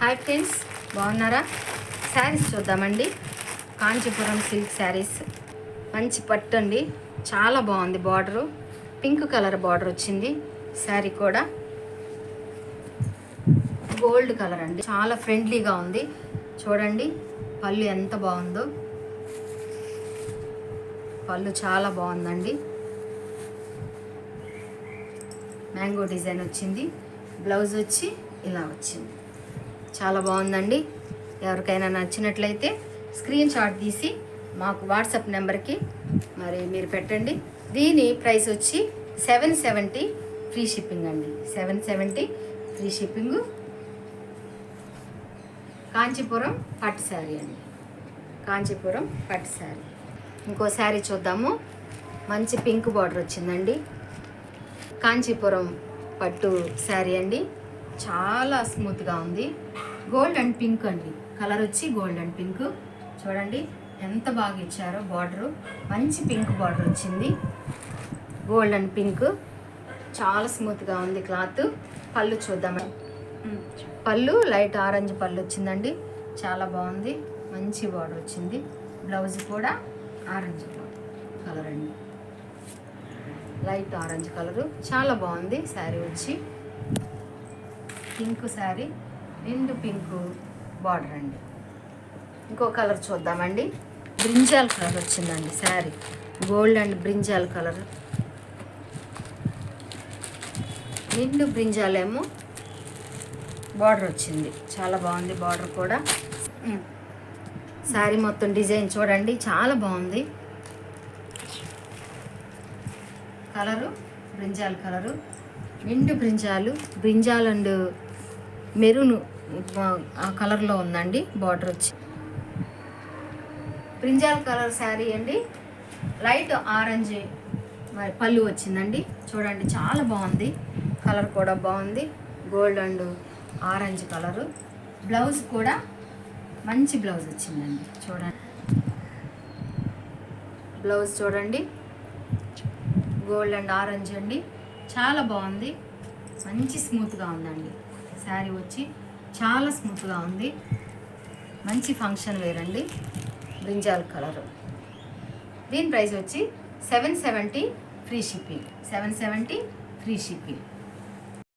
Hi friends, బాగున్నారా? శారీస్ చూద్దామండి. Kanchipuram silk saris, మంచి పట్టు అండి. చాలా బాగుంది. బార్డరు పింక్ కలర్ బార్డర్ వచ్చింది. శారీ కూడా గోల్డ్ కలర్ అండి. చాలా ఫ్రెండ్లీగా ఉంది. చూడండి పళ్ళు ఎంత బాగుందో. పళ్ళు చాలా బాగుందండి. మ్యాంగో డిజైన్ వచ్చింది. బ్లౌజ్ వచ్చి ఇలా వచ్చింది. చాలా బాగుందండి. ఎవరికైనా నచ్చినట్లయితే స్క్రీన్ షాట్ తీసి మాకు వాట్సాప్ నెంబర్కి మరి మీరు పెట్టండి. దీని ప్రైస్ వచ్చి 770 ఫ్రీ షిప్పింగ్ అండి. 770 ఫ్రీ షిప్పింగు. కాంచీపురం పట్టు శారీ అండి. కాంచీపురం పట్టు శారీ. ఇంకో శారీ చూద్దాము. మంచి పింక్ బార్డర్ వచ్చిందండి. కాంచీపురం పట్టు శారీ అండి. చాలా స్మూత్గా ఉంది. గోల్డ్ అండ్ పింక్ అండి. కలర్ వచ్చి గోల్డ్ అండ్ పింక్. చూడండి ఎంత బాగా ఇచ్చారో బార్డరు. మంచి పింక్ బార్డర్ వచ్చింది. గోల్డ్ అండ్ పింక్ చాలా స్మూత్గా ఉంది క్లాత్. పళ్ళు చూద్దాం. పళ్ళు లైట్ ఆరెంజ్ పళ్ళు వచ్చిందండి. చాలా బాగుంది. మంచి బార్డర్ వచ్చింది. బ్లౌజ్ కూడా ఆరెంజ్ కలర్ అండి. Light orange colour. చాలా బాగుంది. శారీ వచ్చి పింక్ శారీ, నిండు పింక్ బార్డర్ అండి. ఇంకో కలర్ చూద్దామండి. బ్రింజాల్ కలర్ వచ్చిందండి sari. Gold and brinjal colour. నిండు బ్రింజాల్ ఏమో బార్డర్ వచ్చింది. చాలా బాగుంది బార్డర్ కూడా. శారీ మొత్తం డిజైన్ చూడండి చాలా బాగుంది. Colour brinjal colour. నిండు బ్రింజాల్ అండ్ మెరూన్ ఆ కలర్లో ఉందండి. బార్డర్ వచ్చి బ్రింజాల్ కలర్ శారీ అండి. లైట్ ఆరెంజ్ మరి పళ్ళు వచ్చిందండి. చూడండి చాలా బాగుంది. కలర్ కూడా బాగుంది. Gold and orange colour. Blouse కూడా మంచి బ్లౌజ్ వచ్చిందండి. చూడండి బ్లౌజ్ చూడండి గోల్డ్ అండ్ ఆరెంజ్ అండి. చాలా బాగుంది. మంచి స్మూత్గా ఉందండి. శారీ వచ్చి చాలా స్మూత్గా ఉంది. మంచి ఫంక్షన్ వేర్ అండి. Brinjal colour. దీని ప్రైస్ వచ్చి 770 ఫ్రీ షిప్పింగ్. 770 free shipping.